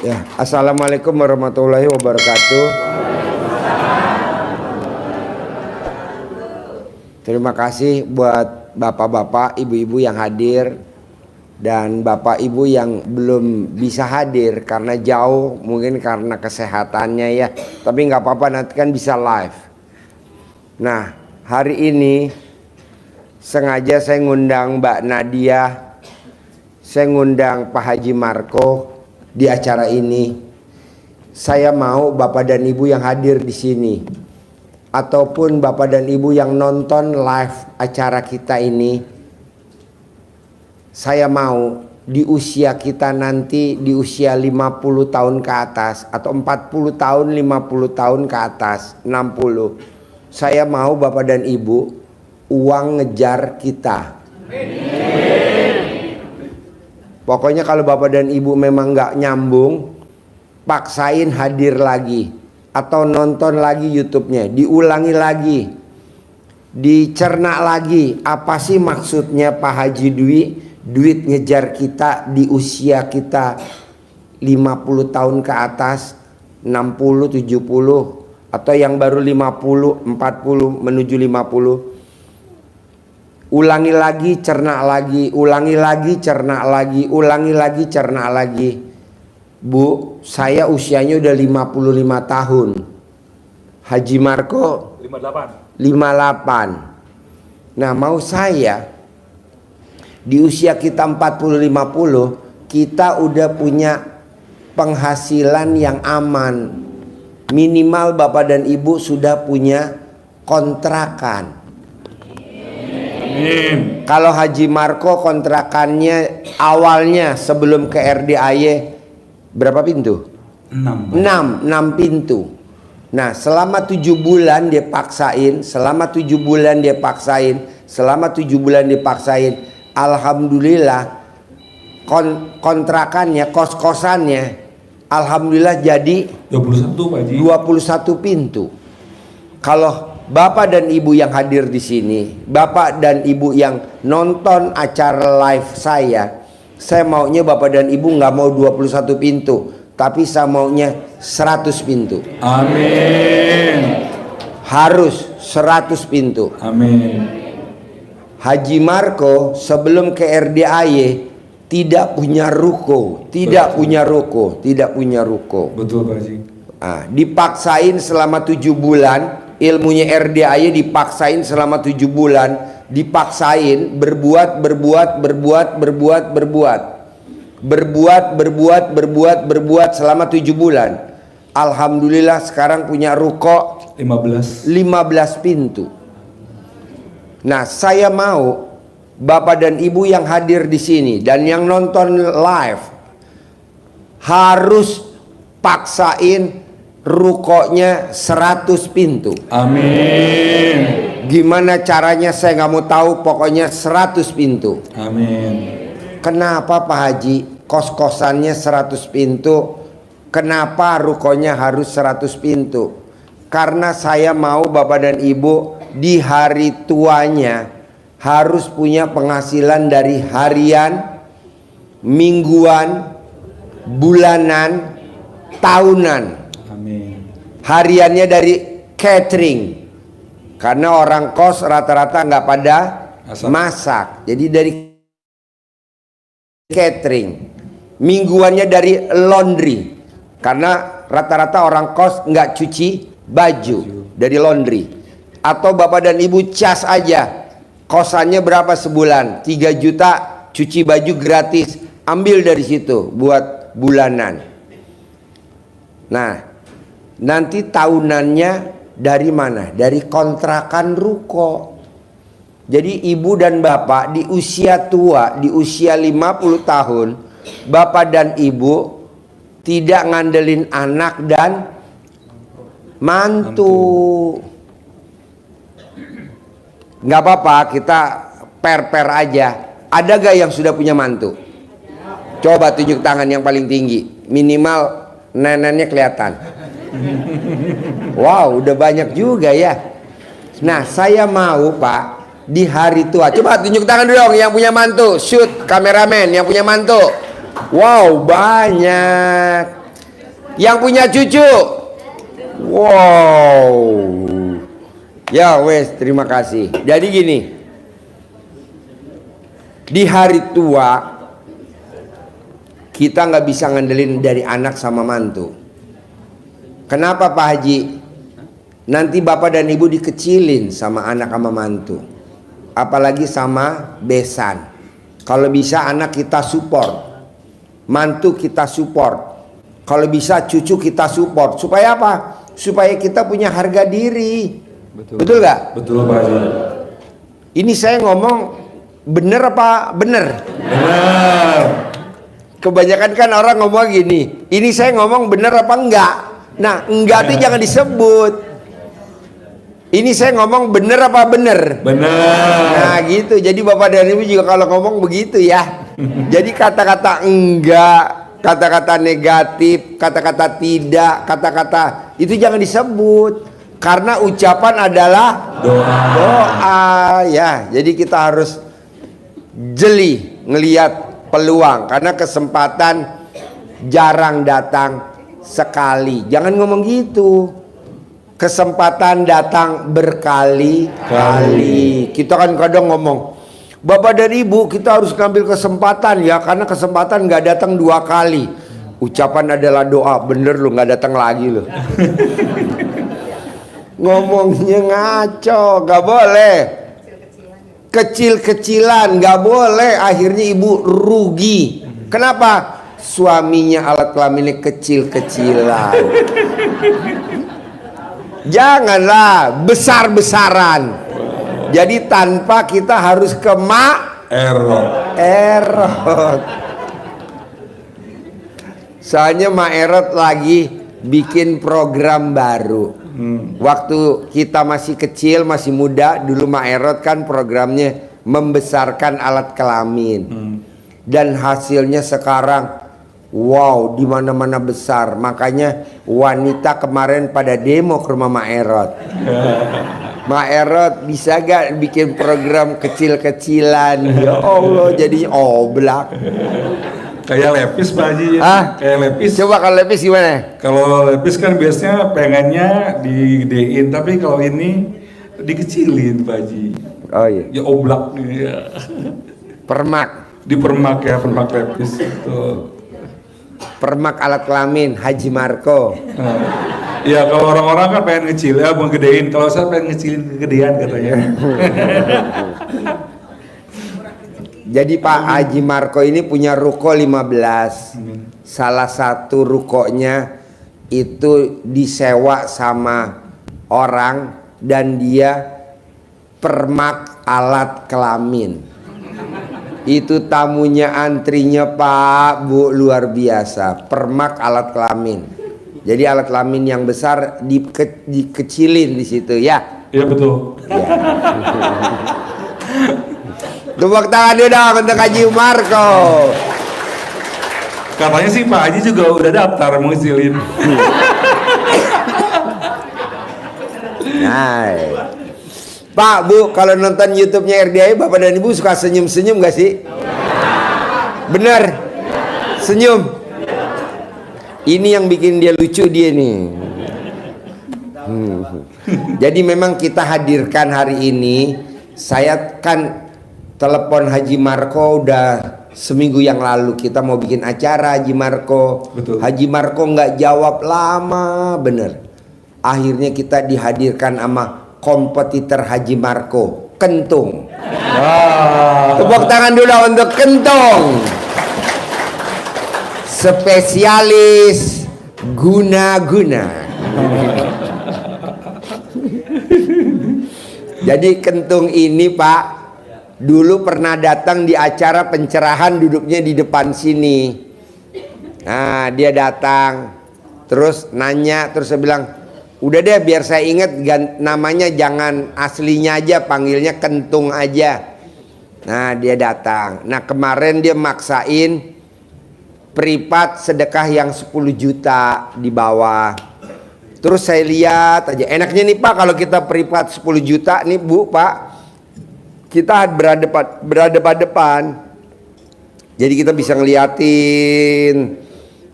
Ya, assalamualaikum warahmatullahi wabarakatuh. Terima kasih buat bapak-bapak, ibu-ibu yang hadir dan bapak ibu yang belum bisa hadir karena jauh, mungkin karena kesehatannya ya. Tapi nggak apa-apa, nanti kan bisa live. Nah, hari ini sengaja saya ngundang Mbak Nadia, saya ngundang Pak Haji Marco di acara ini. Saya mau Bapak dan Ibu yang hadir di sini ataupun Bapak dan Ibu yang nonton live acara kita ini, saya mau di usia kita nanti, di usia 50 tahun ke atas atau 40 tahun, 50 tahun ke atas, 60, saya mau Bapak dan Ibu uang ngejar kita. Pokoknya kalau Bapak dan Ibu memang nggak nyambung, paksain hadir lagi atau nonton lagi YouTube-nya, diulangi lagi, dicerna lagi. Apa sih maksudnya Pak Haji duit ngejar kita di usia kita 50 tahun ke atas, 60, 70 atau yang baru 50, 40 menuju 50. Ulangi lagi, cerna lagi, ulangi lagi, cerna lagi, ulangi lagi, cerna lagi. Bu, saya usianya udah 55 tahun. Haji Marco 58. Nah, mau saya di usia kita 40-50, kita udah punya penghasilan yang aman. Minimal Bapak dan Ibu sudah punya kontrakan. Kalau Haji Marco kontrakannya awalnya sebelum ke RDAY berapa pintu? 6 pintu. Nah, selama 7 bulan dia paksain, selama 7 bulan dia paksain, alhamdulillah kontrakannya, kos-kosannya alhamdulillah jadi 21 Pak Haji. 21 pintu. Kalau Bapak dan Ibu yang hadir di sini, Bapak dan Ibu yang nonton acara live saya maunya Bapak dan Ibu nggak mau 21 pintu, tapi saya maunya 100 pintu. Amin. Harus 100 pintu. Amin. Haji Marco sebelum ke RDAY tidak punya ruko, tidak punya ruko. Betul Pak Haji. Dipaksain selama 7 bulan. Ilmunya RDAY dipaksain selama 7 bulan, dipaksain berbuat selama 7 bulan. Alhamdulillah sekarang punya ruko 15 pintu. Nah, saya mau Bapak dan Ibu yang hadir di sini dan yang nonton live harus paksain rukonya 100 pintu. Amin. Gimana caranya saya nggak mau tahu, pokoknya 100 pintu. Amin. Kenapa Pak Haji kos-kosannya 100 pintu? Kenapa rukonya harus 100 pintu? Karena saya mau Bapak dan Ibu di hari tuanya harus punya penghasilan dari harian, mingguan, bulanan, tahunan. Hariannya dari catering, karena orang kos rata-rata nggak pada masak, jadi dari catering. Mingguannya dari laundry, karena rata-rata orang kos nggak cuci baju, dari laundry. Atau Bapak dan Ibu cas aja, kosannya berapa sebulan? 3 juta, cuci baju gratis, ambil dari situ buat bulanan. Nah, nanti tahunannya dari mana? Dari kontrakan ruko. Jadi ibu dan bapak di usia tua, di usia 50 tahun, bapak dan ibu tidak ngandelin anak dan mantu. Nggak apa-apa, kita per-per aja. Ada gak yang sudah punya mantu? Coba tunjuk tangan yang paling tinggi. Minimal neneknya kelihatan. Wow, udah banyak juga ya. Nah, saya mau Pak di hari tua. Coba tunjuk tangan dong yang punya mantu. Shoot, kameramen yang punya mantu. Wow, banyak. Yang punya cucu. Wow. Ya wes, terima kasih. Jadi gini, di hari tua kita nggak bisa ngandelin dari anak sama mantu. Kenapa Pak Haji? Nanti bapak dan ibu dikecilin sama anak sama mantu, apalagi sama besan. Kalau bisa anak kita support, mantu kita support, kalau bisa cucu kita support. Supaya apa? Supaya kita punya harga diri. Betul nggak? Betul Pak Haji. Ini saya ngomong bener apa bener? Benar. Kebanyakan kan orang ngomong gini, ini saya ngomong bener apa enggak? Nah, enggak itu jangan disebut. Ini saya ngomong bener apa bener? Benar. Nah gitu, jadi bapak dan ibu juga kalau ngomong begitu ya. Jadi kata-kata enggak, kata-kata negatif, kata-kata tidak, kata-kata itu jangan disebut. Karena ucapan adalah doa ya. Jadi kita harus jeli ngelihat peluang, karena kesempatan jarang datang sekali. Jangan ngomong gitu. Kesempatan datang berkali-kali. Kita kan kadang ngomong, bapak dan ibu kita harus ngambil kesempatan ya, karena kesempatan nggak datang 2 kali. Ucapan adalah doa, bener lu nggak datang lagi lu. Ngomongnya ngaco, nggak boleh. Kecil-kecilan nggak boleh, akhirnya ibu rugi. Kenapa? Suaminya alat kelaminnya kecil-kecilan. Janganlah besar-besaran. Jadi tanpa kita harus ke erot. Soalnya Erot lagi bikin program baru. Waktu kita masih kecil, masih muda, dulu Erot kan programnya membesarkan alat kelamin. Dan hasilnya sekarang wow, di mana-mana besar. Makanya wanita kemarin pada demo ke rumah Erot. Erot bisa gak bikin program kecil-kecilan? Ya Allah, jadinya oblak. Kayak Lepis Pak Haji ya. Kayak Lepis. Coba kalau Lepis gimana? Kalau Lepis kan biasanya pengennya digedein, tapi kalau ini dikecilin Pak Haji. Oh iya. Ya oblak nih ya. Permak. Dipermak ya, permak Lepis itu. Permak alat kelamin Haji Marco. Nah, ya kalau orang-orang kan pengen ngecil ya, mau gedein. Kalau saya pengen ngecilin kegedean katanya. Jadi Pak Haji Marco ini punya ruko 15. Salah satu rukonya itu disewa sama orang dan dia permak alat kelamin. Itu tamunya antrinya Pak Bu luar biasa. Permak alat kelamin. Jadi alat kelamin yang besar dikecilin di situ ya. Iya betul. Ya. Tepuk tangan dulu dong untuk Haji Marco. Katanya sih Pak Haji juga udah daftar mau ngecilin. Nah, Pak Bu, kalau nonton YouTube-nya RDI, Bapak dan Ibu suka senyum-senyum gak sih? Bener? Senyum? Ini yang bikin dia lucu dia nih. Jadi memang kita hadirkan hari ini. Saya kan telepon Haji Marco udah seminggu yang lalu, kita mau bikin acara Haji Marco. Betul. Haji Marco nggak jawab lama bener. Akhirnya kita dihadirkan sama kompetitor Haji Marco, Kentung. Wah. Tepuk tangan dulu untuk Kentung. Spesialis guna-guna. Jadi Kentung ini Pak dulu pernah datang di acara pencerahan, duduknya di depan sini. Nah dia datang terus nanya, terus saya bilang udah deh biar saya ingat namanya jangan aslinya aja, panggilnya Kentung aja. Nah dia datang. Nah kemarin dia maksain privat sedekah yang 10 juta di bawah. Terus saya lihat aja enaknya nih Pak kalau kita privat 10 juta nih Bu Pak, kita berhadapan-depan. Jadi kita bisa ngeliatin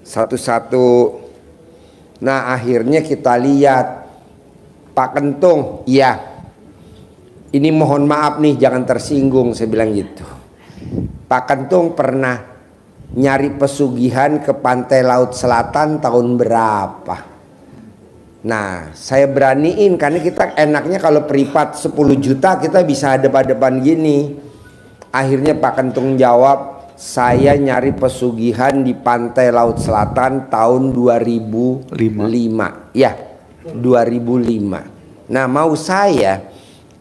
satu-satu. Nah akhirnya kita lihat, Pak Kentung, iya, ini mohon maaf nih, jangan tersinggung, saya bilang gitu. Pak Kentung pernah nyari pesugihan ke pantai Laut Selatan tahun berapa? Nah saya beraniin, karena kita enaknya kalau privat 10 juta kita bisa hadap-hadapan gini. Akhirnya Pak Kentung jawab, saya nyari pesugihan di pantai Laut Selatan tahun 2005. Ya, 2005. Nah mau saya,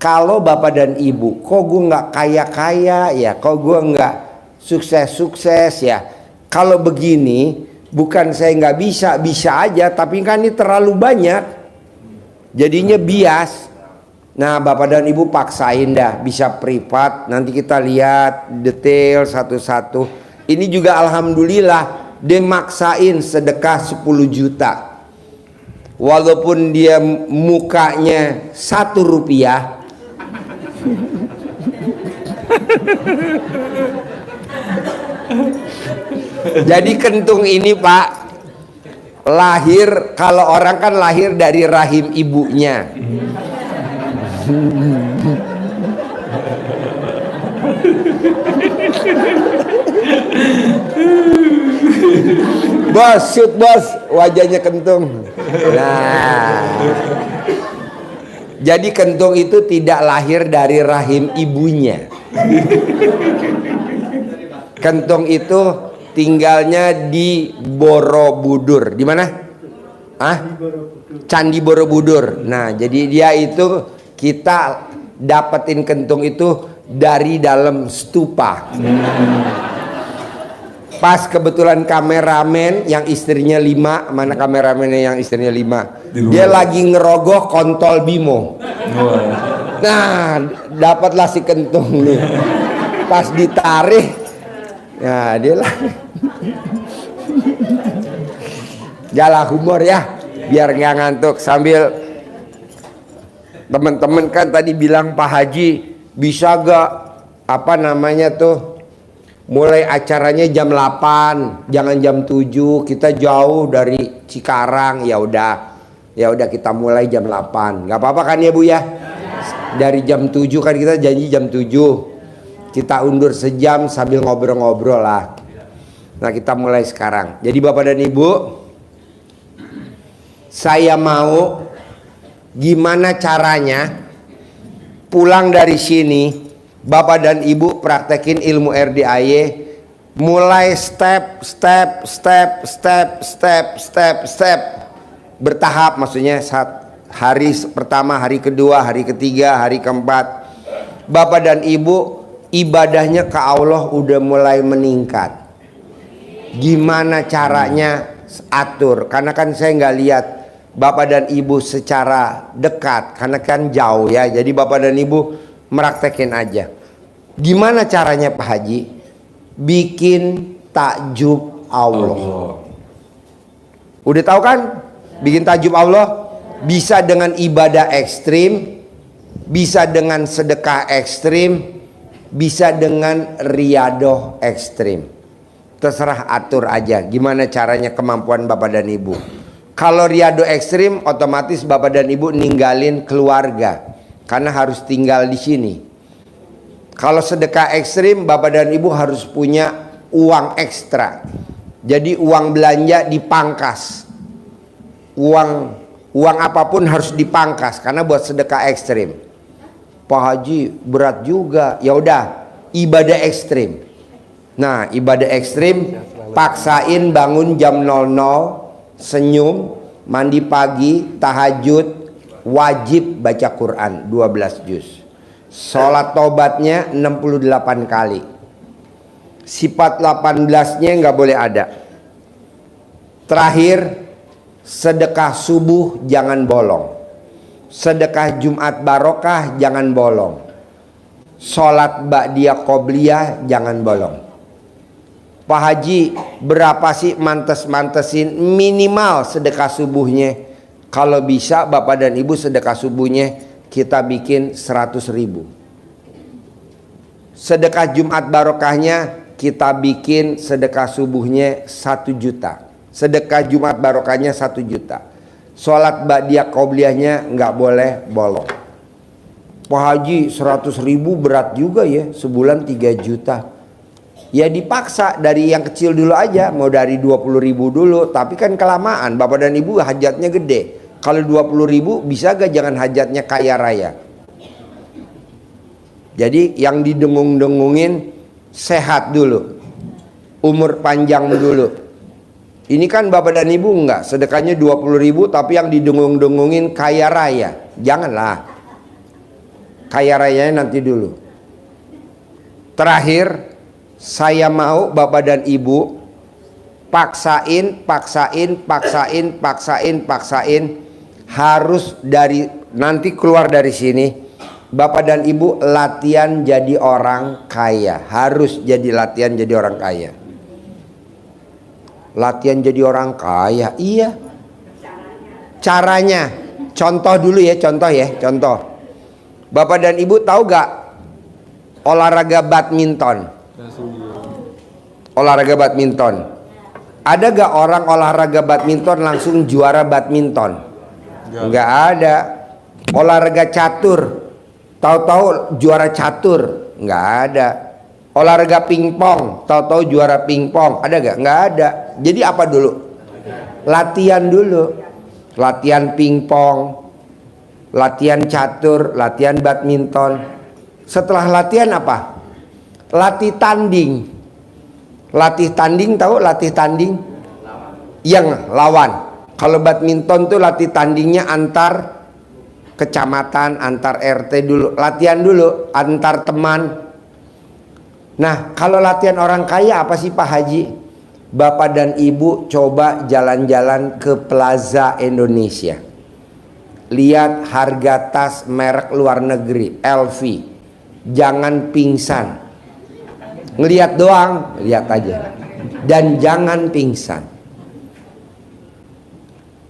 kalau bapak dan ibu, kok gue nggak kaya-kaya ya, kok gue nggak sukses-sukses ya. Kalau begini, bukan saya nggak bisa, bisa aja, tapi kan ini terlalu banyak, jadinya bias. Nah bapak dan ibu paksain dah, bisa privat, nanti kita lihat detail satu-satu. Ini juga alhamdulillah, dia maksain sedekah 10 juta. Walaupun dia mukanya 1 rupiah, jadi Kentung ini Pak, lahir, kalau orang kan lahir dari rahim ibunya. Bos, shoot bos, wajahnya Kentung. Nah, jadi Kentung itu tidak lahir dari rahim ibunya. Kentung itu tinggalnya di Borobudur. Di mana? Candi Borobudur. Nah, jadi dia itu, kita dapetin Kentung itu dari dalam stupa. Pas kebetulan kameramen yang istrinya 5, mana kameramennya yang istrinya 5? Dia lagi ngerogoh kontol Bimo. Nah, dapatlah si Kentung nih. Pas ditarik, ya dia lah. Jalan humor ya, biar nggak ngantuk. Sambil teman-teman kan tadi bilang, Pak Haji bisa gak apa namanya tuh, mulai acaranya jam 8, jangan jam 7, kita jauh dari Cikarang. Ya udah kita mulai jam 8, nggak apa-apa kan ya Bu ya? Dari jam 7 kan kita janji jam 7, kita undur sejam sambil ngobrol-ngobrol lah. Nah kita mulai sekarang. Jadi Bapak dan Ibu, saya mau gimana caranya pulang dari sini, Bapak dan Ibu praktekin ilmu RDAY, mulai step bertahap. Maksudnya hari pertama, hari kedua, hari ketiga, hari keempat, Bapak dan Ibu ibadahnya ke Allah udah mulai meningkat. Gimana caranya atur? Karena kan saya nggak lihat Bapak dan Ibu secara dekat, karena kan jauh ya. Jadi Bapak dan Ibu meraktekin aja. Gimana caranya Pak Haji? Bikin takjub Allah. Udah tahu kan? Bikin takjub Allah bisa dengan ibadah ekstrim, bisa dengan sedekah ekstrim, bisa dengan riadoh ekstrim. Terserah atur aja gimana caranya, kemampuan Bapak dan Ibu. Kalau riadoh ekstrim, otomatis Bapak dan Ibu ninggalin keluarga karena harus tinggal di sini. Kalau sedekah ekstrim, Bapak dan Ibu harus punya uang ekstra. Jadi uang belanja dipangkas. Uang apapun harus dipangkas karena buat sedekah ekstrim. Pak Haji berat juga. Ya udah, ibadah ekstrim. Nah, ibadah ekstrim paksain bangun jam 00, senyum, mandi pagi, tahajud, wajib baca Quran 12 juz. Sholat tobatnya 68 kali. Sifat 18-nya nggak boleh ada. Terakhir, sedekah subuh jangan bolong. Sedekah Jumat barokah jangan bolong. Sholat ba'diyah qobliyah jangan bolong. Pak Haji, berapa sih mantesin minimal sedekah subuhnya? Kalau bisa Bapak dan Ibu sedekah subuhnya kita bikin 100.000. Sedekah Jumat barokahnya kita bikin sedekah subuhnya 1 juta. Sedekah Jumat barokahnya 1 juta. Sholat ba'diyah qobliyahnya nggak boleh bolong. Pak Haji 100 ribu berat juga ya, sebulan 3 juta. Ya dipaksa dari yang kecil dulu aja, mau dari 20 ribu dulu. Tapi kan kelamaan, bapak dan ibu hajatnya gede. Kalau 20 ribu bisa gak jangan hajatnya kaya raya. Jadi yang didengung-dengungin sehat dulu, umur panjang dulu. Ini kan bapak dan ibu enggak, sedekahnya 20 ribu tapi yang didengung-dengungin kaya raya. Janganlah, kaya rayanya nanti dulu. Terakhir, saya mau bapak dan ibu paksain harus dari nanti keluar dari sini, bapak dan ibu latihan jadi orang kaya. Harus jadi latihan jadi orang kaya. Latihan jadi orang kaya, iya. Caranya, contoh dulu ya, contoh. Bapak dan ibu tahu gak olahraga badminton? Olahraga badminton. Ada gak orang olahraga badminton langsung juara badminton? Nggak ada. Olahraga catur, tahu-tahu juara catur? Nggak ada. Olahraga pingpong, tahu-tahu juara pingpong? Ada gak? Nggak ada. Jadi apa dulu? Latihan dulu. Latihan pingpong, latihan catur, latihan badminton. Setelah latihan apa? Latih tanding. Latih tanding, tahu latih tanding? Yang lawan. Kalau badminton tuh latih tandingnya antar kecamatan, antar RT dulu. Latihan dulu antar teman. Nah, kalau latihan orang kaya apa sih Pak Haji? Bapak dan Ibu coba jalan-jalan ke Plaza Indonesia. Lihat harga tas merek luar negeri, LV. Jangan pingsan. Ngelihat doang, lihat aja. Dan jangan pingsan.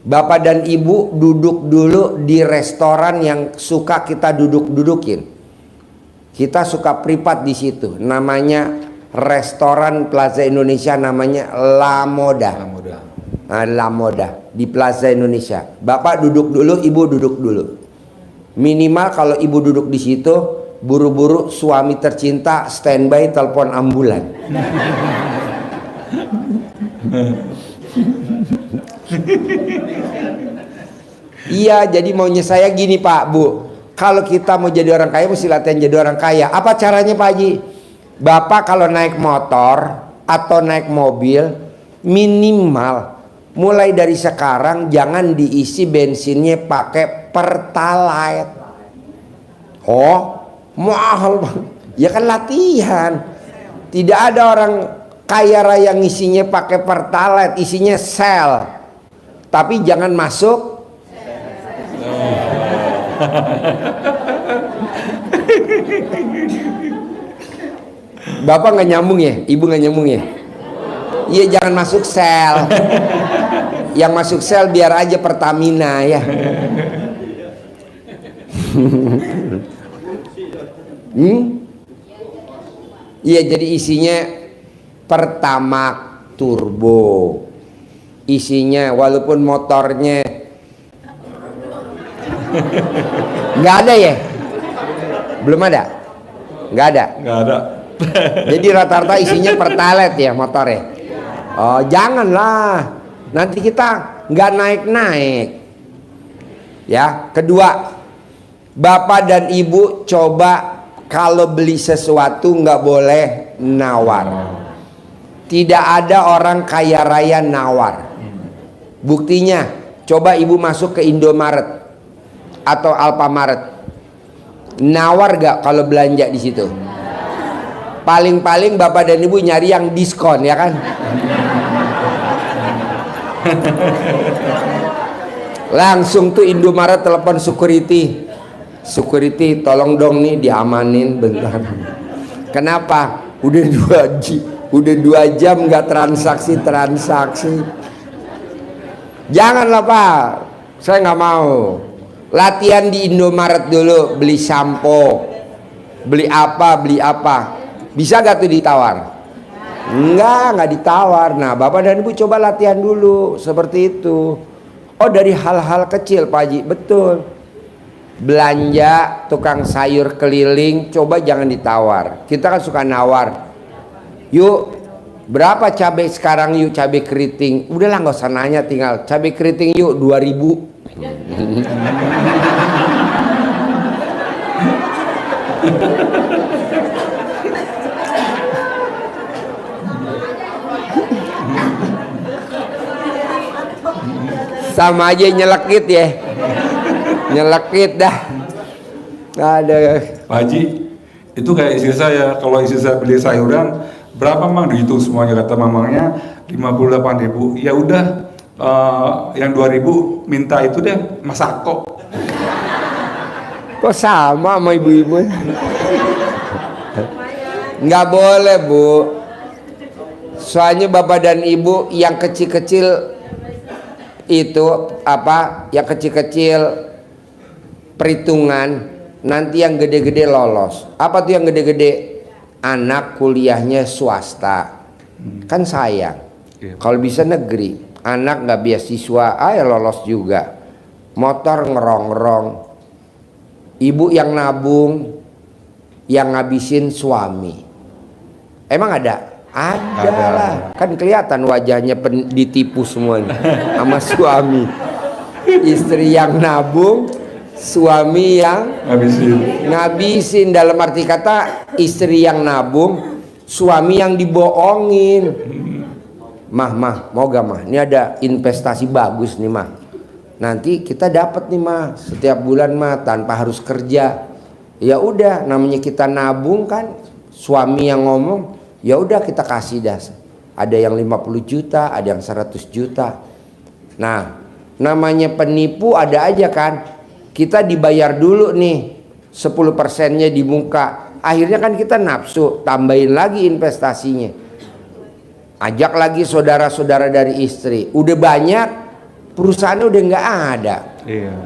Bapak dan Ibu duduk dulu di restoran yang suka kita duduk-dudukin. Kita suka privat di situ. Namanya restoran Plaza Indonesia, namanya La Moda. Nah, La Moda di Plaza Indonesia. Bapak duduk dulu, ibu duduk dulu. Minimal kalau ibu duduk di situ, buru-buru suami tercinta standby telepon ambulan. Iya, jadi maunya saya gini Pak, Bu. Kalau kita mau jadi orang kaya mesti latihan jadi orang kaya. Apa caranya Pak Haji? Bapak kalau naik motor atau naik mobil, minimal mulai dari sekarang jangan diisi bensinnya pakai Pertalite. Oh, mahal Bang. Ya kan latihan. Tidak ada orang kaya raya ngisinya pakai Pertalite, isinya Shell. Tapi jangan masuk. Bapak nggak nyambung ya, ibu nggak nyambung ya. Iya, jangan masuk sel. Yang masuk sel biar aja Pertamina ya. Iya, jadi isinya Pertamax turbo. Isinya walaupun motornya nggak ada ya, belum ada, nggak ada. Jadi rata-rata isinya Pertalite ya motornya. Oh, janganlah, nanti kita nggak naik-naik. Ya, kedua, bapak dan ibu coba kalau beli sesuatu nggak boleh nawar. Tidak ada orang kaya raya nawar. Buktinya, coba ibu masuk ke Indomaret atau Alfamaret, nawar gak kalau belanja di situ? Paling-paling bapak dan ibu nyari yang diskon ya kan? Langsung tuh Indomaret telepon security, tolong dong nih diamanin bentar. Kenapa? Udah 2 jam nggak transaksi. Janganlah Pak, saya nggak mau. Latihan di Indomaret dulu, beli sampo, beli apa. Bisa gak tuh ditawar? Enggak ditawar. Nah, Bapak dan Ibu coba latihan dulu seperti itu. Oh, dari hal-hal kecil, Pak Haji. Betul. Belanja tukang sayur keliling, coba jangan ditawar. Kita kan suka nawar. Yuk, berapa cabai sekarang yuk, cabai keriting? Udahlah nggak usah nanya, tinggal cabai keriting yuk 2000. Sama aja nyelekit ya, nyelekit dah. Ada Pak Haji, itu kayak istri saya. Kalau istri saya beli sayuran, berapa mang? Dihitung semuanya, kata mamangnya 58.000. Ya udah, yang 2.000 minta itu deh Mas Ako. kok sama ibu-ibu? Nggak boleh, Bu. Soalnya Bapak dan Ibu yang kecil-kecil itu apa, yang kecil-kecil perhitungan, nanti yang gede-gede lolos. Apa tuh yang gede-gede? Anak kuliahnya swasta, kan sayang. Kalau bisa negeri, anak nggak beasiswa, ya lolos juga. Motor ngerong-ngerong, ibu yang nabung, yang ngabisin suami. Emang ada? Ada lah, kan kelihatan wajahnya ditipu semuanya sama suami. Istri yang nabung, suami yang ngabisin. Dalam arti kata, istri yang nabung, suami yang dibohongin. Mah, mau gak mah? Ini ada investasi bagus nih mah. Nanti kita dapat nih mah, setiap bulan mah tanpa harus kerja. Ya udah, namanya kita nabung kan. Suami yang ngomong, ya udah kita kasih dah. Ada yang 50 juta, ada yang 100 juta. Nah, namanya penipu ada aja kan. Kita dibayar dulu nih 10%-nya di muka. Akhirnya kan kita nafsu, tambahin lagi investasinya. Ajak lagi saudara-saudara dari istri. Udah banyak, perusahaannya udah nggak ada. Iya.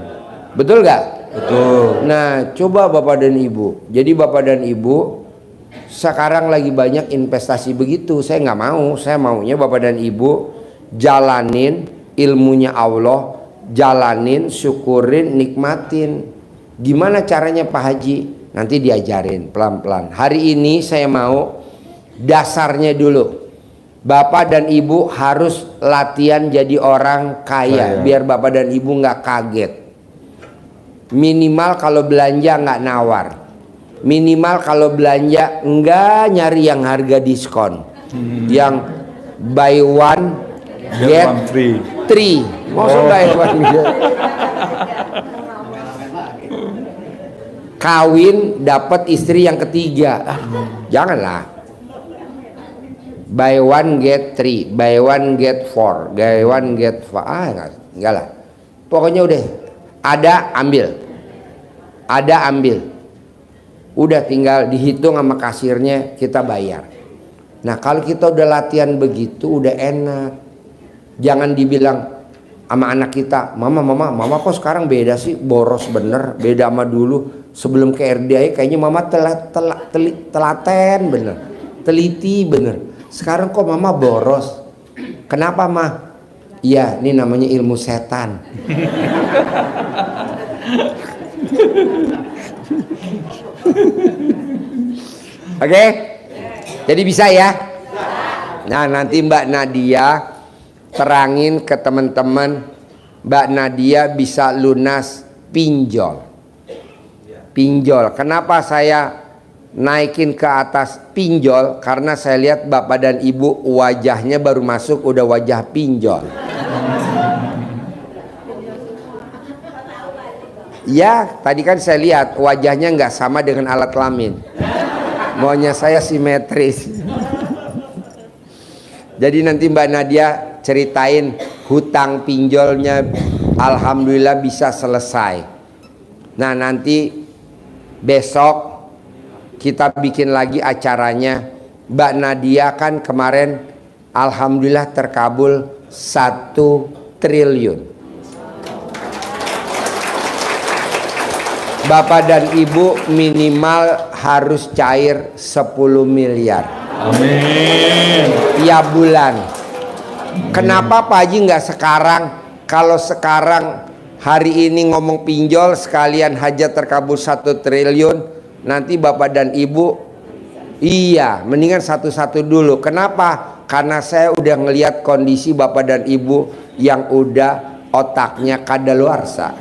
Betul nggak? Betul. Nah, coba Bapak dan Ibu. Jadi Bapak dan Ibu, sekarang lagi banyak investasi begitu. Saya nggak mau. Saya maunya Bapak dan Ibu jalanin ilmunya Allah, jalanin, syukurin, nikmatin. Gimana caranya Pak Haji? Nanti diajarin pelan-pelan. Hari ini saya mau dasarnya dulu. Bapak dan Ibu harus latihan jadi orang kaya, biar Bapak dan Ibu nggak kaget. Minimal kalau belanja nggak nawar. Minimal kalau belanja enggak nyari yang harga diskon, yang buy one get three. Maksud buy one get. Kawin dapat istri yang ketiga, janganlah. Buy one get three, buy one get four, buy one get five. Enggak lah. Pokoknya udah ada ambil, ada ambil. Udah tinggal dihitung sama kasirnya, kita bayar. Nah, kalau kita udah latihan begitu udah enak. Jangan dibilang sama anak kita, mama kok sekarang beda sih, boros bener, beda sama dulu. Sebelum ke RDI kayaknya mama telaten bener, teliti bener. Sekarang kok mama boros. Kenapa mah? Iya, ini namanya ilmu setan. Oke, jadi bisa ya. Nah, nanti Mbak Nadia terangin ke teman-teman, Mbak Nadia bisa lunas pinjol. Pinjol. Kenapa saya naikin ke atas pinjol? Karena saya lihat Bapak dan Ibu wajahnya baru masuk udah wajah pinjol. Ya, tadi kan saya lihat wajahnya nggak sama dengan alat kelamin. Maunya saya simetris. Jadi nanti Mbak Nadia ceritain hutang pinjolnya, alhamdulillah bisa selesai. Nah, nanti besok kita bikin lagi acaranya. Mbak Nadia kan kemarin alhamdulillah terkabul 1 triliun. Bapak dan Ibu minimal harus cair 10 miliar. Amin. Tiap bulan. Kenapa Pak Haji nggak sekarang? Kalau sekarang hari ini ngomong pinjol sekalian hajat terkabul 1 triliun, nanti Bapak dan Ibu, iya, mendingan satu-satu dulu. Kenapa? Karena saya udah ngelihat kondisi Bapak dan Ibu yang udah otaknya kadaluarsa.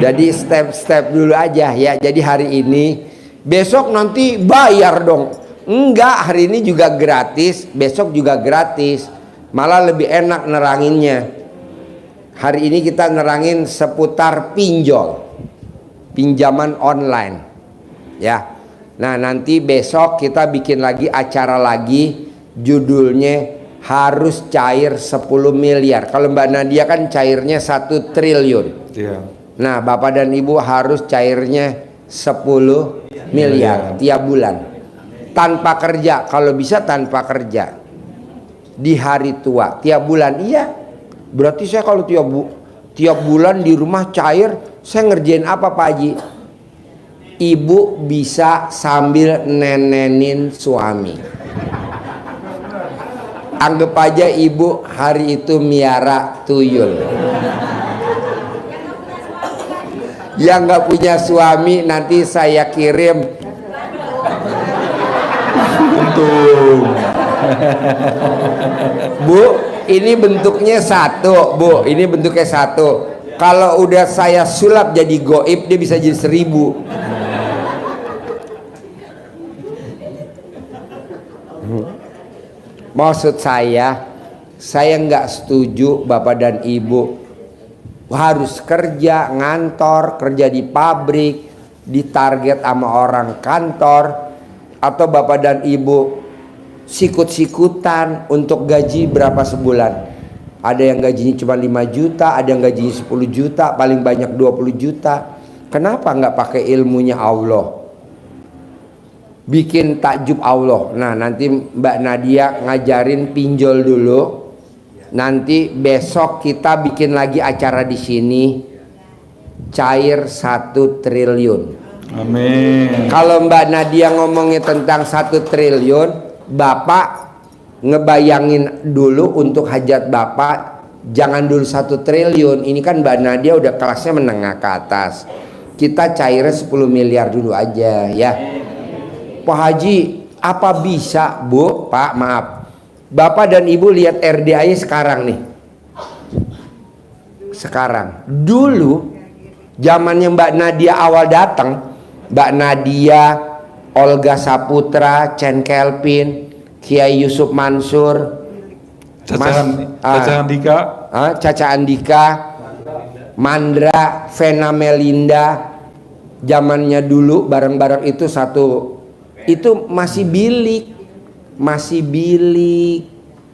Jadi step-step dulu aja ya. Jadi hari ini, besok nanti bayar dong. Enggak, hari ini juga gratis, besok juga gratis. Malah lebih enak neranginnya. Hari ini kita nerangin seputar pinjol, pinjaman online ya. Nah nanti besok kita bikin lagi acara lagi, judulnya harus cair 10 miliar. Kalau Mbak Nadia kan cairnya 1 triliun. Iya. Nah Bapak dan Ibu harus cairnya 10 miliar tiap bulan. Tanpa kerja, kalau bisa tanpa kerja. Di hari tua, tiap bulan. Iya, berarti saya kalau tiap bulan di rumah cair, saya ngerjain apa Pak Haji? Ibu bisa sambil nenenin suami. Anggap aja ibu hari itu miara tuyul. Yang nggak punya suami nanti saya kirim. Untung. Bu, ini bentuknya satu, Bu. Ini bentuknya satu. Kalau udah saya sulap jadi goib, dia bisa jadi 1000. Maksud saya nggak setuju Bapak dan Ibu harus kerja ngantor, kerja di pabrik, ditarget sama orang kantor, atau Bapak dan Ibu sikut-sikutan untuk gaji berapa sebulan. Ada yang gajinya cuma 5 juta, ada yang gajinya 10 juta, paling banyak 20 juta. Kenapa nggak pakai ilmunya Allah? Bikin takjub Allah. Nah nanti Mbak Nadia ngajarin pinjol dulu. Nanti besok kita bikin lagi acara di sini, cair 1 triliun. Amin. Kalau Mbak Nadia ngomongnya tentang 1 triliun, Bapak ngebayangin dulu untuk hajat Bapak, jangan dulu 1 triliun. Ini kan Mbak Nadia udah kelasnya menengah ke atas. Kita cairnya 10 miliar dulu aja ya. Pak Haji, apa bisa Bu? Pak maaf, Bapak dan Ibu lihat RDA sekarang nih. Sekarang, dulu zamannya Mbak Nadia awal datang, Mbak Nadia, Olga Saputra, Chen Kelvin, Kiai Yusuf Mansur, Caca Andika, Caca Andika, Mandra, Vena Melinda, zamannya dulu bareng-bareng itu satu, itu masih bilik.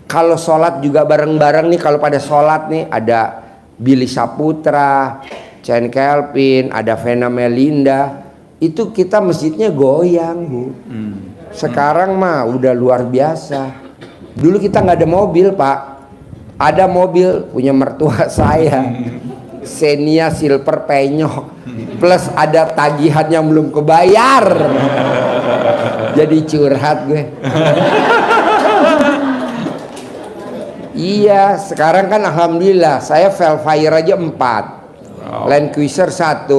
Kalau sholat juga bareng-bareng nih, kalau pada sholat nih ada Billy Saputra, Chen Kelvin, ada Vena Melinda. Itu kita masjidnya goyang Bu. Sekarang mah udah luar biasa. Dulu kita nggak ada mobil Pak. Ada mobil punya mertua saya, Xenia Silver Penyok, plus ada tagihan yang belum kebayar. Jadi curhat gue. Iya, sekarang kan alhamdulillah saya Velfire aja 4, Land Cruiser 1,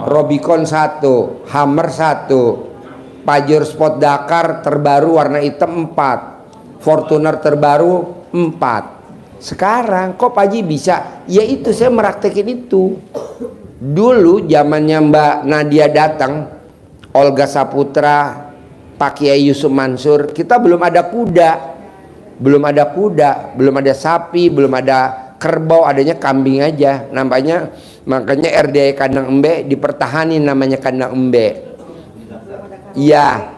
Robicon 1, Hammer 1, Pajero Sport Dakar terbaru warna hitam 4, Fortuner terbaru 4. Sekarang kok Pak Haji bisa? Ya itu saya meraktekin itu. Dulu zamannya Mbak Nadia datang, Olga Saputra, Pak Kiai Yusuf Mansur, kita belum ada kuda, belum ada sapi, belum ada kerbau, adanya kambing aja. Makanya RDA kandang embe dipertahanin namanya kandang embe. Iya.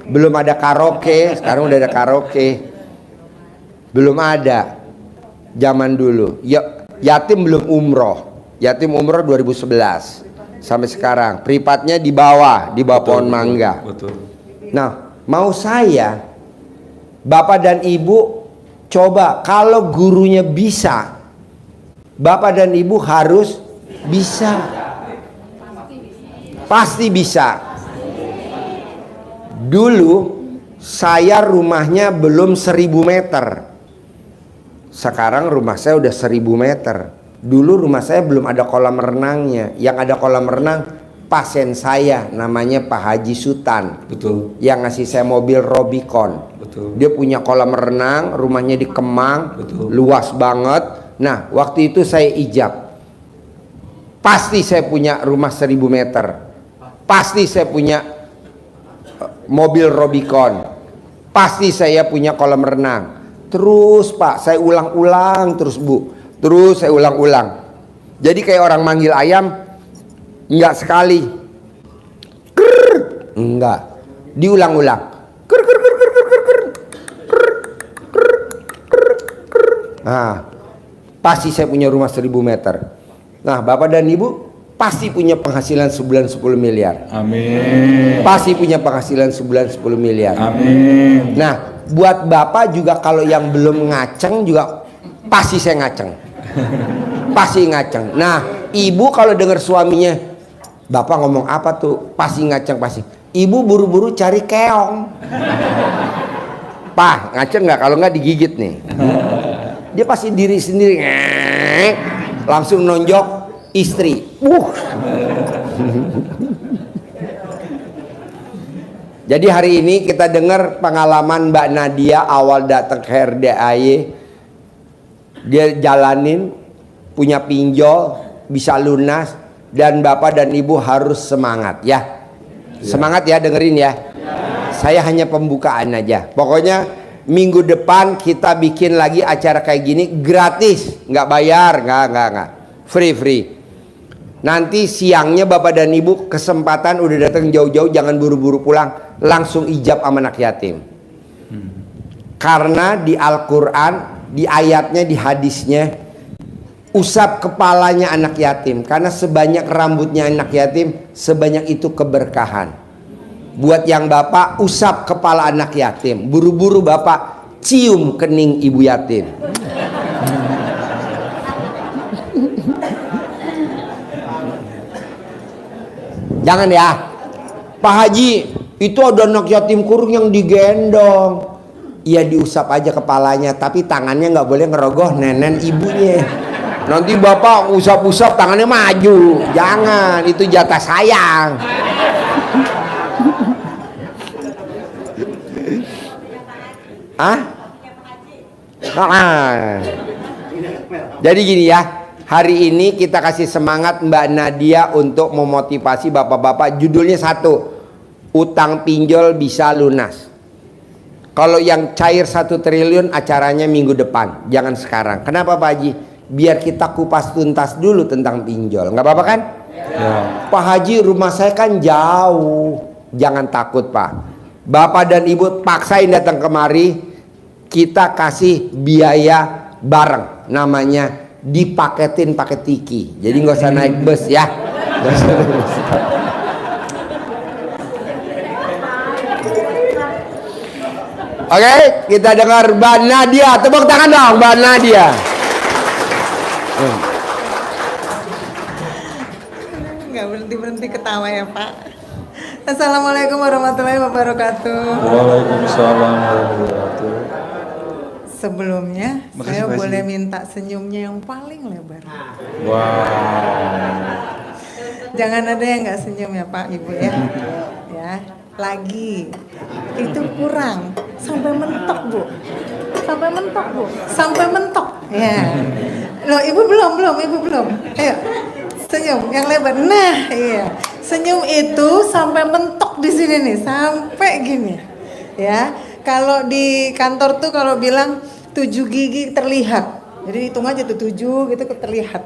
Belum ada karaoke, sekarang udah ada karaoke. Belum ada. Zaman dulu. Ya, yatim belum umroh. Yatim umroh 2011 sampai sekarang. Privatnya di bawah pohon mangga. Betul. Nah, mau saya Bapak dan Ibu coba, kalau gurunya bisa, Bapak dan Ibu harus bisa. Pasti bisa. Dulu saya rumahnya belum 1000 meter. Sekarang rumah saya udah 1000 meter. Dulu rumah saya belum ada kolam renangnya. Yang ada kolam renang pasien saya, namanya Pak Haji Sutan. Betul. Yang ngasih saya mobil Robicon. Betul. Dia punya kolam renang, rumahnya di Kemang. Betul. Luas banget. Nah, waktu itu saya ijab. Pasti saya punya rumah 1000 meter. Pasti saya punya mobil Robicon. Pasti saya punya kolam renang. Terus Pak, saya ulang-ulang terus Bu. Terus saya ulang-ulang. Jadi kayak orang manggil ayam, enggak sekali. Krrr, enggak. Diulang-ulang. Krrr, krrr, krrr, krrr, krrr, krrr. Krrr, krrr, krrr, krrr. Nah, pasti saya punya rumah 1000 meter. Nah, Bapak dan Ibu pasti punya penghasilan sebulan 10 miliar. Amin. Pasti punya penghasilan sebulan 10 miliar. Amin. Nah, buat Bapak juga kalau yang belum ngaceng juga pasti saya ngaceng. Pasti ngaceng. Nah, Ibu kalau dengar suaminya, Bapak ngomong apa tuh? Pasti ngaceng pasti. Ibu buru-buru cari keong. Pak, ngaceng nggak? Kalau nggak digigit nih. Dia pasti diri sendiri. Langsung nonjok istri. Jadi hari ini kita dengar pengalaman Mbak Nadia awal datang ke RDAY. Dia jalanin, punya pinjol, bisa lunas, dan Bapak dan Ibu harus semangat ya. Semangat ya, dengerin ya. Saya hanya pembukaan aja. Pokoknya minggu depan kita bikin lagi acara kayak gini gratis, nggak bayar, nggak, free. Nanti siangnya Bapak dan Ibu kesempatan udah datang jauh-jauh, jangan buru-buru pulang, langsung ijab sama anak yatim. Karena di Al-Quran, di ayatnya, di hadisnya, usap kepalanya anak yatim. Karena sebanyak rambutnya anak yatim, sebanyak itu keberkahan. Buat yang Bapak, usap kepala anak yatim. Buru-buru Bapak cium kening ibu yatim. Jangan ya, Pak Haji, itu ada anak yatim kurung yang digendong. Ya diusap aja kepalanya, tapi tangannya nggak boleh ngerogoh nenen ibunya. Nanti Bapak usap-usap tangannya maju. Jangan, itu jatah sayang. Jadi gini ya, hari ini kita kasih semangat Mbak Nadia untuk memotivasi bapak-bapak. Judulnya satu, utang pinjol bisa lunas. Kalau yang cair 1 triliun acaranya minggu depan, jangan sekarang. Kenapa Pak Haji? Biar kita kupas tuntas dulu tentang pinjol. Nggak apa-apa kan? Ya. Pak Haji, rumah saya kan jauh. Jangan takut Pak. Bapak dan Ibu paksain datang kemari. Kita kasih biaya bareng. Namanya dipaketin pakai tiki. Jadi nggak usah naik bus ya. Nggak usah naik bus. Oke, kita dengar Mbak Nadia. Tepuk tangan dong Mbak Nadia. Nggak berhenti ketawa ya Pak. Assalamualaikum warahmatullahi wabarakatuh. Waalaikumsalam warahmatullahi wabarakatuh. Sebelumnya Makasih, saya Pak Haji. boleh minta senyumnya yang paling lebar. Wow. Jangan ada yang nggak senyum ya Pak Ibu ya. Ya, lagi itu kurang sampai mentok Bu. Sampai mentok Bu. Sampai mentok. Ya. Loh Ibu belum. Ayo. Senyum yang lebar. Nah, iya. Senyum itu sampai mentok di sini nih, sampai gini. Ya. Kalau di kantor tuh kalau bilang 7 gigi terlihat. Jadi hitung aja tuh 7 gitu terlihat.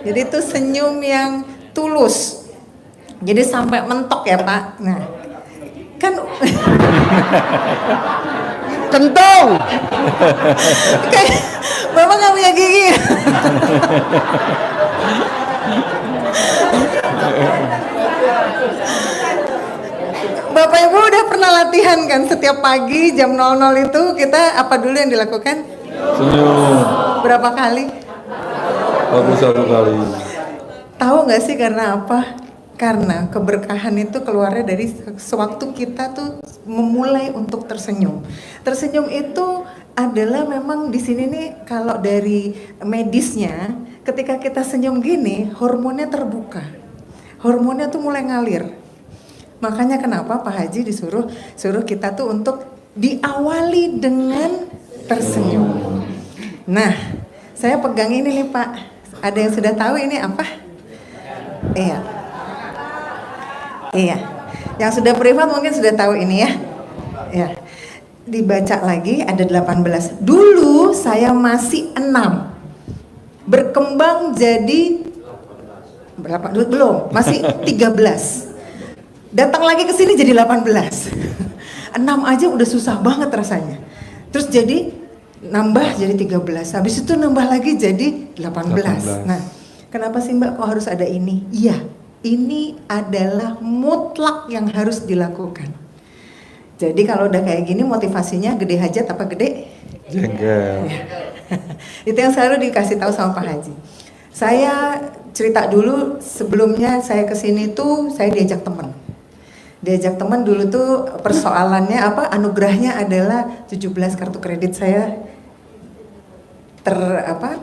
Jadi itu senyum yang tulus. Jadi sampai mentok ya Pak. Nah, kan Kentung. kayak Bapak nggak punya gigi. Bapak Ibu udah pernah latihan kan setiap pagi jam 00 itu kita apa dulu yang dilakukan? Senyum. Berapa kali? 21 kali. Tahu nggak sih karena apa? Karena keberkahan itu keluarnya dari sewaktu kita tuh memulai untuk tersenyum. Tersenyum itu adalah memang di sini nih kalau dari medisnya, ketika kita senyum gini, hormonnya terbuka. Hormonnya tuh mulai ngalir. Makanya kenapa Pak Haji suruh kita tuh untuk diawali dengan tersenyum. Nah, saya pegang ini nih Pak. Ada yang sudah tahu ini apa? Iya. Iya. Yang sudah privat mungkin sudah tahu ini ya. Ya. Dibaca lagi ada 18. Dulu saya masih 6. Berkembang jadi berapa? Belum, masih 13. Datang lagi ke sini jadi 18. 6 aja udah susah banget rasanya. Terus jadi nambah jadi 13. Habis itu nambah lagi jadi 18. Nah, kenapa sih Mbak kok harus ada ini? Iya, ini adalah mutlak yang harus dilakukan. Jadi kalau udah kayak gini motivasinya gede hajat apa gede? Jengkel. Itu yang selalu dikasih tahu sama Pak Haji. Saya cerita dulu sebelumnya saya kesini tuh saya diajak teman. Diajak teman dulu tuh persoalannya apa? Anugerahnya adalah 17 kartu kredit saya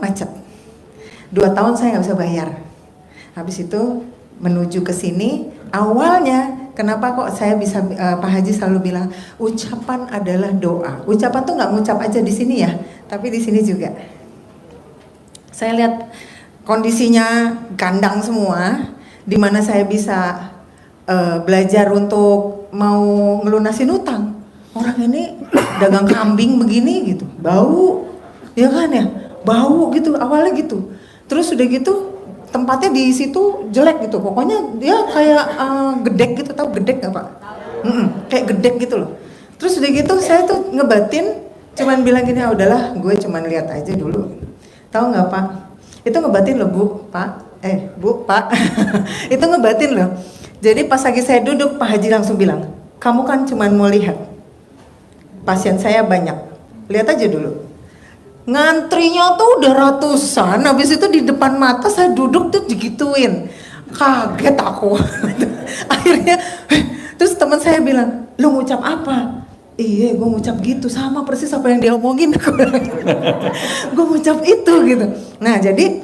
macet. 2 tahun saya nggak bisa bayar. Habis itu menuju ke sini, awalnya kenapa kok saya bisa Pak Haji selalu bilang ucapan adalah doa. Ucapan tuh nggak ngucap aja di sini ya, tapi di sini juga. Saya lihat kondisinya kandang semua, di mana saya bisa belajar untuk mau ngelunasin utang. Orang ini dagang kambing begini gitu, bau, ya kan ya, bau gitu awalnya gitu. Terus udah gitu tempatnya di situ jelek gitu, pokoknya dia kayak gedek gitu, tahu gedek nggak Pak? Kayak gedek gitu loh. Terus udah gitu saya tuh ngebatin, cuman bilang gini, ah udahlah, gue cuman lihat aja dulu. Tahu nggak Pak? Itu ngebatin loh Bu, Pak. Bu, Pak. Itu ngebatin loh. Jadi pas lagi saya duduk, Pak Haji langsung bilang, kamu kan cuman mau lihat. Pasien saya banyak, lihat aja dulu. Ngantrinya tuh udah ratusan, habis itu di depan mata saya duduk tuh digituin. Kaget aku. Akhirnya, terus teman saya bilang, lu ngucap apa? Iya, gue ngucap gitu, sama persis apa yang dia omongin. Gue ngucap itu gitu. Nah jadi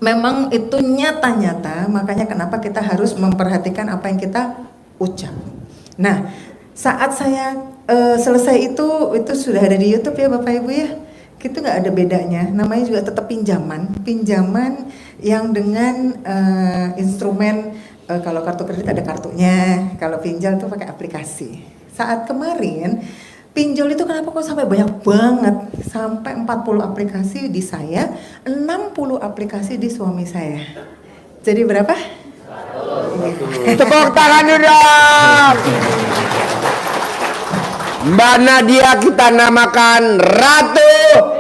memang itu nyata-nyata, makanya kenapa kita harus memperhatikan apa yang kita ucap. Nah saat saya selesai itu sudah ada di YouTube ya Bapak Ibu ya. Itu nggak ada bedanya, namanya juga tetap pinjaman yang dengan instrumen kalau kartu kredit ada kartunya, kalau pinjol itu pakai aplikasi. Saat kemarin pinjol itu kenapa kok sampai banyak banget, sampai 40 aplikasi di saya, 60 aplikasi di suami saya. Jadi berapa? 100. Tepuk tangan dong. Mbak Nadia kita namakan Ratu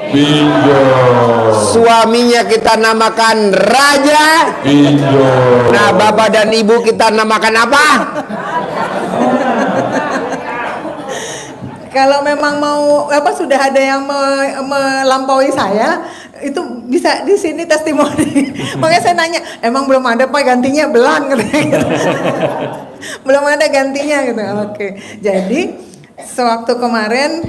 Pinjol. Suaminya kita namakan Raja Pinjol. Nah Bapak dan Ibu kita namakan apa? Kalau memang mau sudah ada yang melampaui saya, itu bisa di sini testimoni. Makanya saya nanya, emang belum ada Pak gantinya belang gitu. Belum ada gantinya gitu. Oke. Jadi sewaktu kemarin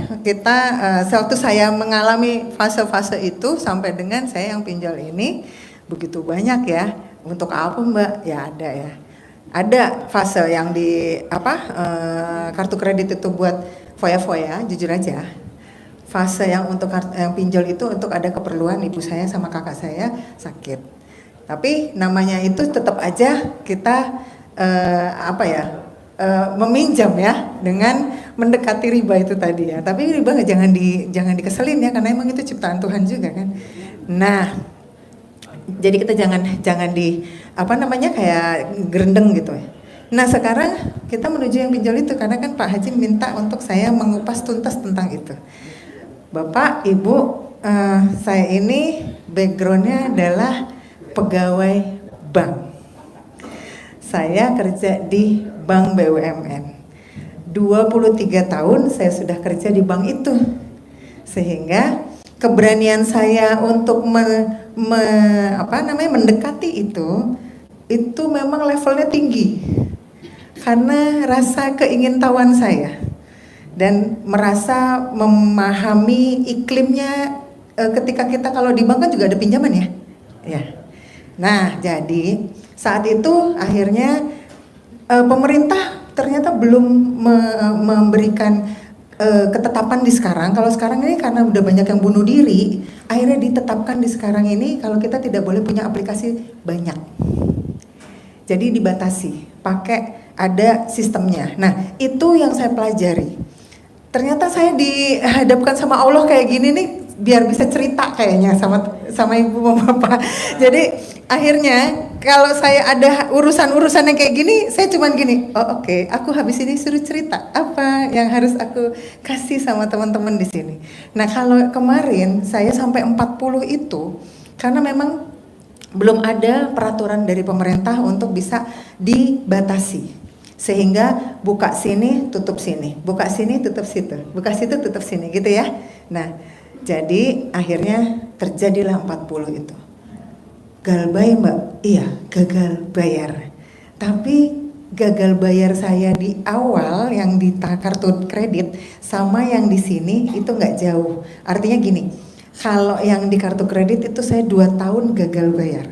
sewaktu saya mengalami fase-fase itu sampai dengan saya yang pinjol ini begitu banyak ya. Untuk apa Mbak? Ya ada ya. Ada fase yang di kartu kredit itu buat foya-foya, jujur aja. Fase yang untuk yang pinjol itu untuk ada keperluan ibu saya sama kakak saya sakit. Tapi namanya itu tetap aja kita meminjam ya dengan mendekati riba itu tadi ya. Tapi riba jangan dikeselin ya karena emang itu ciptaan Tuhan juga kan. Nah, jadi kita jangan di kayak gerendeng gitu ya. Nah sekarang kita menuju yang pinjol itu karena kan Pak Haji minta untuk saya mengupas tuntas tentang itu. Bapak, Ibu, saya ini backgroundnya adalah pegawai bank. Saya kerja di bank BUMN. 23 tahun saya sudah kerja di bank itu. Sehingga keberanian saya untuk mendekati itu itu memang levelnya tinggi karena rasa keingintahuan saya dan merasa memahami iklimnya. Ketika kita kalau di bank kan juga ada pinjaman ya, ya. Nah jadi saat itu akhirnya pemerintah ternyata belum memberikan ketetapan di sekarang. Kalau sekarang ini karena udah banyak yang bunuh diri, akhirnya ditetapkan di sekarang ini kalau kita tidak boleh punya aplikasi banyak. Jadi dibatasi, pakai ada sistemnya. Nah itu yang saya pelajari. Ternyata saya dihadapkan sama Allah kayak gini nih, biar bisa cerita kayaknya sama ibu sama bapak. Jadi akhirnya kalau saya ada urusan-urusan yang kayak gini, saya cuman gini, oh oke, aku habis ini suruh cerita apa yang harus aku kasih sama teman-teman di sini. Nah kalau kemarin saya sampai 40 itu karena memang belum ada peraturan dari pemerintah untuk bisa dibatasi. Sehingga buka sini, tutup sini, buka sini, tutup situ, buka situ, tutup sini gitu ya. Nah, jadi akhirnya terjadilah 40 itu. Gagal bayar Mbak? Iya, gagal bayar. Tapi gagal bayar saya di awal yang di kartu kredit sama yang di sini itu nggak jauh. Artinya gini, kalau yang di kartu kredit itu saya 2 tahun gagal bayar.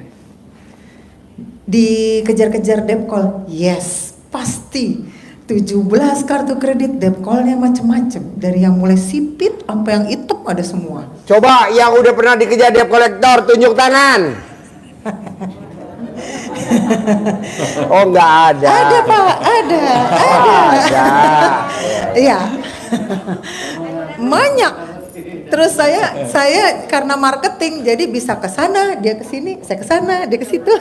Dikejar-kejar debt call, yes. Pasti 17 kartu kredit debt call-nya macem-macem, dari yang mulai sipit sampai yang hitam ada semua. Coba yang udah pernah dikejar debt collector tunjuk tangan. Oh nggak ada. Ada Pak, ada. Ada. Iya. Banyak. Terus saya karena marketing jadi bisa ke sana, dia ke sini, saya ke sana, dia ke situ.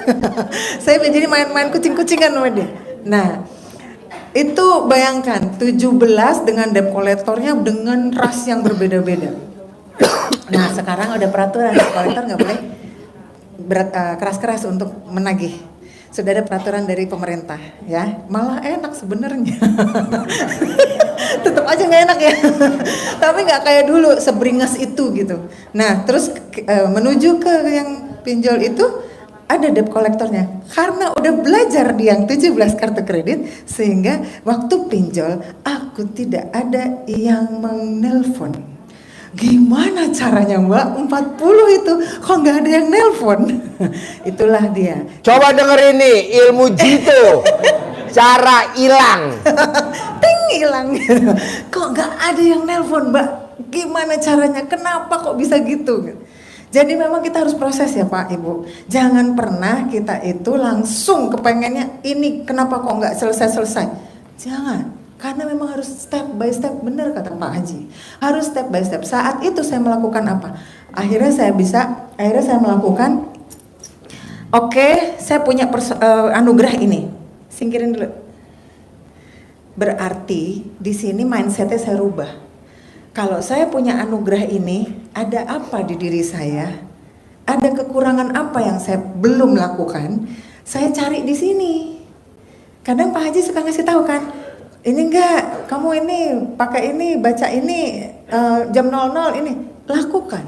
Saya menjadi main-main kucing-kucingan sama dia. Nah, itu bayangkan 17 dengan debt collectornya dengan ras yang berbeda-beda. Nah, sekarang ada peraturan debt collector nggak boleh keras-keras untuk menagih. Sudah ada peraturan dari pemerintah, ya. Malah enak sebenarnya. Tetap aja nggak enak ya. Tapi nggak kayak dulu seberingas itu gitu. Nah, terus menuju ke yang pinjol itu ada debt kolektornya. Karena udah belajar di yang 17 kartu kredit, sehingga waktu pinjol aku tidak ada yang menelpon. Gimana caranya Mbak? 40 itu kok nggak ada yang nelpon? Itulah dia. Coba denger ini ilmu jitu. Cara hilang. Ting hilang. Kok nggak ada yang nelpon Mbak? Gimana caranya? Kenapa kok bisa gitu? Jadi memang kita harus proses ya Pak Ibu. Jangan pernah kita itu langsung kepengennya ini kenapa kok nggak selesai-selesai. Jangan. Karena memang harus step by step, benar kata Pak Haji. Harus step by step. Saat itu saya melakukan apa? Akhirnya saya melakukan, oke, saya punya anugerah ini. Singkirin dulu. Berarti di sini mindsetnya saya rubah. Kalau saya punya anugerah ini, ada apa di diri saya? Ada kekurangan apa yang saya belum lakukan? Saya cari di sini. Kadang Pak Haji suka ngasih tahu kan, ini enggak, kamu ini pakai ini, baca ini jam 00 ini, lakukan.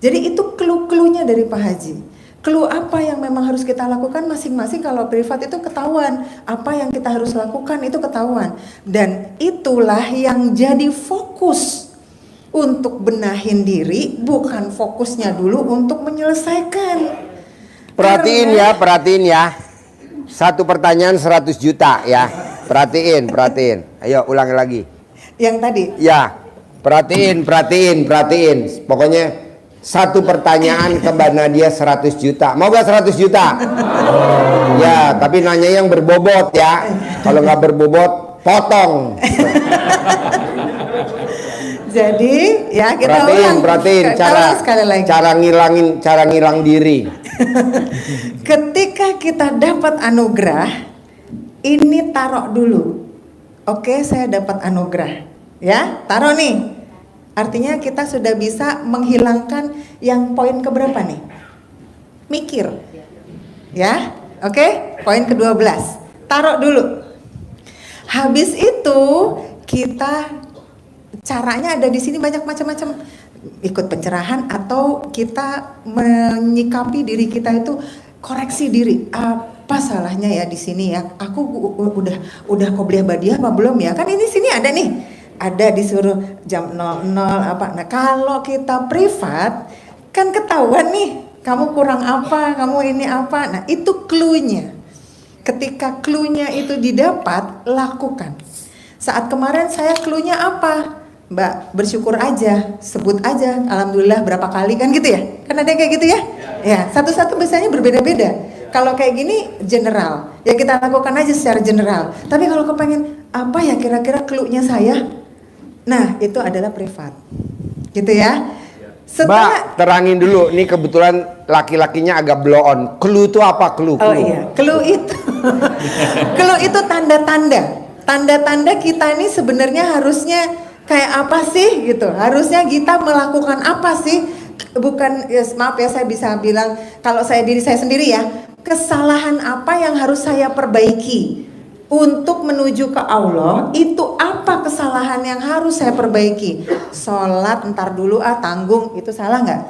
Jadi itu clue-cluenya dari Pak Haji. Clue apa yang memang harus kita lakukan masing-masing. Kalau privat itu ketahuan, apa yang kita harus lakukan itu ketahuan. Dan itulah yang jadi fokus untuk benahin diri, bukan fokusnya dulu untuk menyelesaikan. Perhatiin ya. Satu pertanyaan 100 juta ya. Perhatiin. Ayo ulangi lagi. Yang tadi? Ya, perhatiin. Pokoknya satu pertanyaan ke Mbak Nadia 100 juta. Mau gak 100 juta? Ya, tapi nanya yang berbobot ya. Kalau nggak berbobot, potong. Jadi ya kita perhatiin cara ngilang diri. Ketika kita dapat anugerah, ini taruh dulu. Oke, saya dapat anugerah. Ya, taruh nih. Artinya kita sudah bisa menghilangkan yang poin keberapa nih? Mikir. Ya, oke, poin ke-12. Taruh dulu. Habis itu kita caranya ada di sini banyak macam-macam. Ikut pencerahan atau kita menyikapi diri kita itu koreksi diri. apa salahnya ya di sini ya? Aku udah qobliyah badiah apa belum ya? Kan ini sini ada nih. Ada disuruh jam 00 apa. Nah, kalau kita privat kan ketahuan nih, kamu kurang apa, kamu ini apa. Nah, itu clue-nya. Ketika clue-nya itu didapat, lakukan. Saat kemarin saya clue-nya apa? Mbak, bersyukur aja, sebut aja, alhamdulillah berapa kali kan gitu ya? Kan ada kayak gitu ya? Ya, satu-satu biasanya berbeda-beda. Kalau kayak gini general, ya kita lakukan aja secara general. Tapi kalau kepengen apa ya kira-kira clue-nya saya? Nah, itu adalah privat. Gitu ya. Mbak, terangin dulu. Ini kebetulan laki-lakinya agak blow on. Clue itu apa? Clue. Oh iya, clue itu. Clue itu tanda-tanda. Tanda-tanda kita ini sebenarnya harusnya kayak apa sih gitu. Harusnya kita melakukan apa sih? Bukan ya, maaf ya saya bisa bilang kalau saya diri saya sendiri ya, kesalahan apa yang harus saya perbaiki untuk menuju ke Allah, itu apa kesalahan yang harus saya perbaiki? Sholat ntar dulu tanggung, itu salah nggak?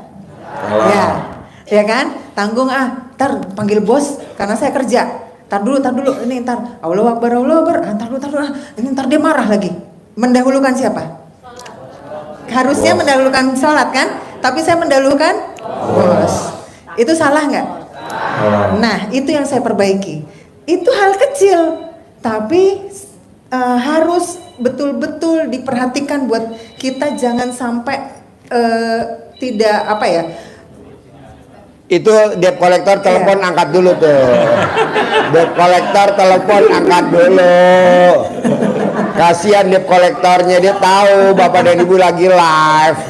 Ya kan? Tanggung ntar panggil bos karena saya kerja. Ntar dulu, ini ntar Allahu Akbar, ntar dulu, ini ntar dia marah lagi. Mendahulukan siapa? Harusnya mendahulukan sholat kan? Tapi saya mendahulukan bos. Itu salah nggak? Nah, itu yang saya perbaiki. Itu hal kecil, tapi harus betul-betul diperhatikan buat kita jangan sampai tidak apa ya. Itu debt collector telepon angkat dulu tuh. Debt collector telepon angkat dulu. Kasihan debt collectornya, dia tahu Bapak dan Ibu lagi live.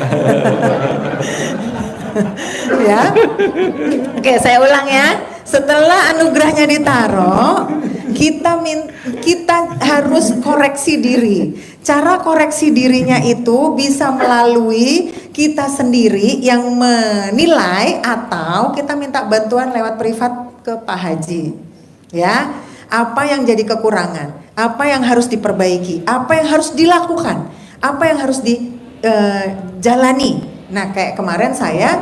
Ya. Oke, saya ulang ya. Setelah anugerahnya ditaruh, kita harus koreksi diri. Cara koreksi dirinya itu bisa melalui kita sendiri yang menilai atau kita minta bantuan lewat privat ke Pak Haji. Ya, apa yang jadi kekurangan, apa yang harus diperbaiki, apa yang harus dilakukan, apa yang harus dijalani. Nah, kayak kemarin saya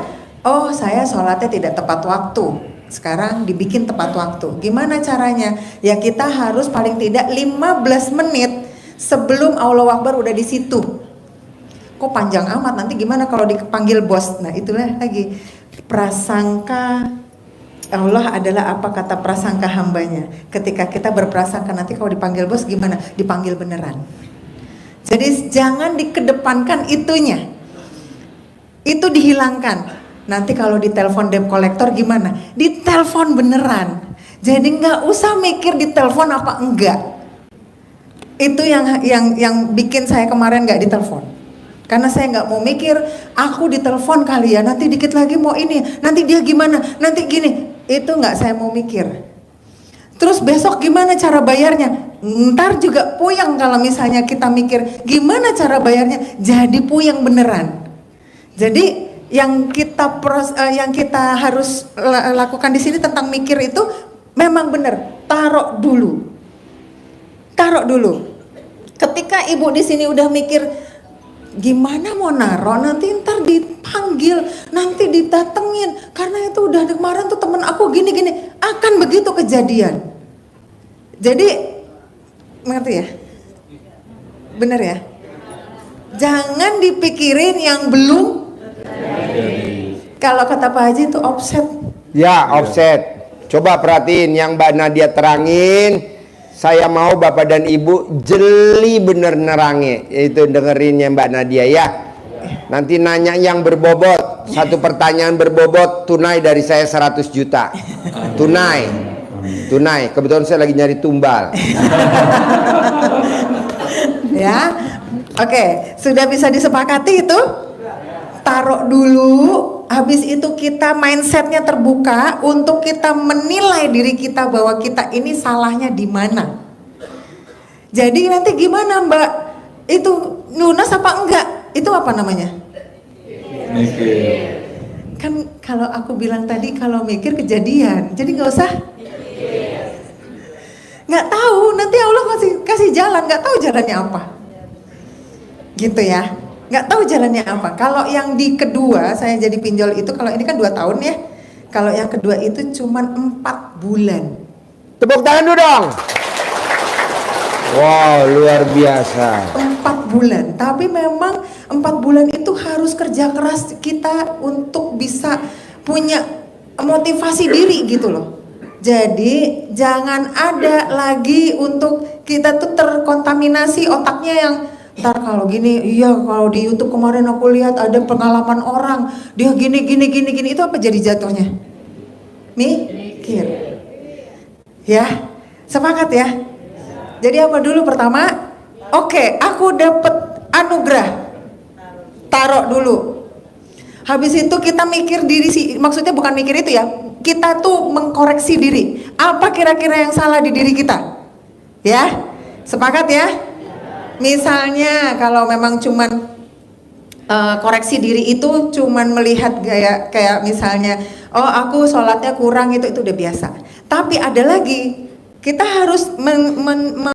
sholatnya tidak tepat waktu. Sekarang dibikin tepat waktu. Gimana caranya? Ya kita harus paling tidak 15 menit sebelum Allahu Akbar udah di situ. Kok panjang amat, nanti gimana kalau dipanggil bos? Nah, itulah lagi prasangka. Allah adalah apa kata prasangka hambanya. Ketika kita berprasangka nanti kalau dipanggil bos gimana? Dipanggil beneran. Jadi jangan dikedepankan itunya. Itu dihilangkan. Nanti kalau ditelepon debt collector gimana? Ditelepon beneran. Jadi nggak usah mikir ditelepon apa enggak. Itu yang bikin saya kemarin nggak ditelepon. Karena saya nggak mau mikir, aku ditelepon kali ya, nanti dikit lagi mau ini, nanti dia gimana, nanti gini. Itu nggak saya mau mikir. Terus besok gimana cara bayarnya? Ntar juga puyeng kalau misalnya kita mikir gimana cara bayarnya, jadi puyeng beneran. Jadi yang kita harus lakukan di sini tentang mikir itu memang benar, taruh dulu. Ketika ibu di sini udah mikir gimana mau naruh, nanti ntar dipanggil, nanti didatengin, karena itu udah kemarin tuh temen aku gini-gini, akan begitu kejadian. Jadi ngerti ya? Bener ya? Jangan dipikirin yang belum. Kalau kata Pak Haji itu offset. Ya, offset. Coba perhatiin yang Mbak Nadia terangin. Saya mau Bapak dan Ibu jeli bener nerangnya. Itu dengerinnya Mbak Nadia ya. Nanti nanya yang berbobot. Satu pertanyaan berbobot tunai dari saya 100 juta. Tunai. Kebetulan saya lagi nyari tumbal. Ya. Oke, sudah bisa disepakati itu? Taruh dulu, habis itu kita mindsetnya terbuka untuk kita menilai diri kita bahwa kita ini salahnya di mana. Jadi nanti gimana Mbak? Itu lunas apa enggak? Itu apa namanya? Mikir. Kan kalau aku bilang tadi kalau mikir kejadian, jadi nggak usah. Nggak tahu, nanti Allah kasih jalan, nggak tahu jalannya apa. Gitu ya. Nggak tahu jalannya apa. Kalau yang di kedua saya jadi pinjol itu, kalau ini kan 2 tahun ya. Kalau yang kedua itu cuman 4 bulan. Tepuk tangan dulu dong. Wow, luar biasa. 4 bulan, tapi memang 4 bulan itu harus kerja keras kita untuk bisa punya motivasi diri gitu loh. Jadi jangan ada lagi untuk kita tuh terkontaminasi otaknya yang ntar kalau gini, iya kalau di YouTube kemarin aku lihat ada pengalaman orang dia gini itu apa jadi jatuhnya? Mikir. Ya, sepakat ya. Jadi apa dulu pertama? Oke, aku dapat anugerah. Taruh dulu. Habis itu kita mikir diri sih, maksudnya bukan mikir itu ya. Kita tuh mengkoreksi diri. Apa kira-kira yang salah di diri kita? Ya, sepakat ya? Misalnya kalau memang cuman koreksi diri itu cuman melihat gaya kayak misalnya, oh aku sholatnya kurang itu udah biasa. Tapi ada lagi, kita harus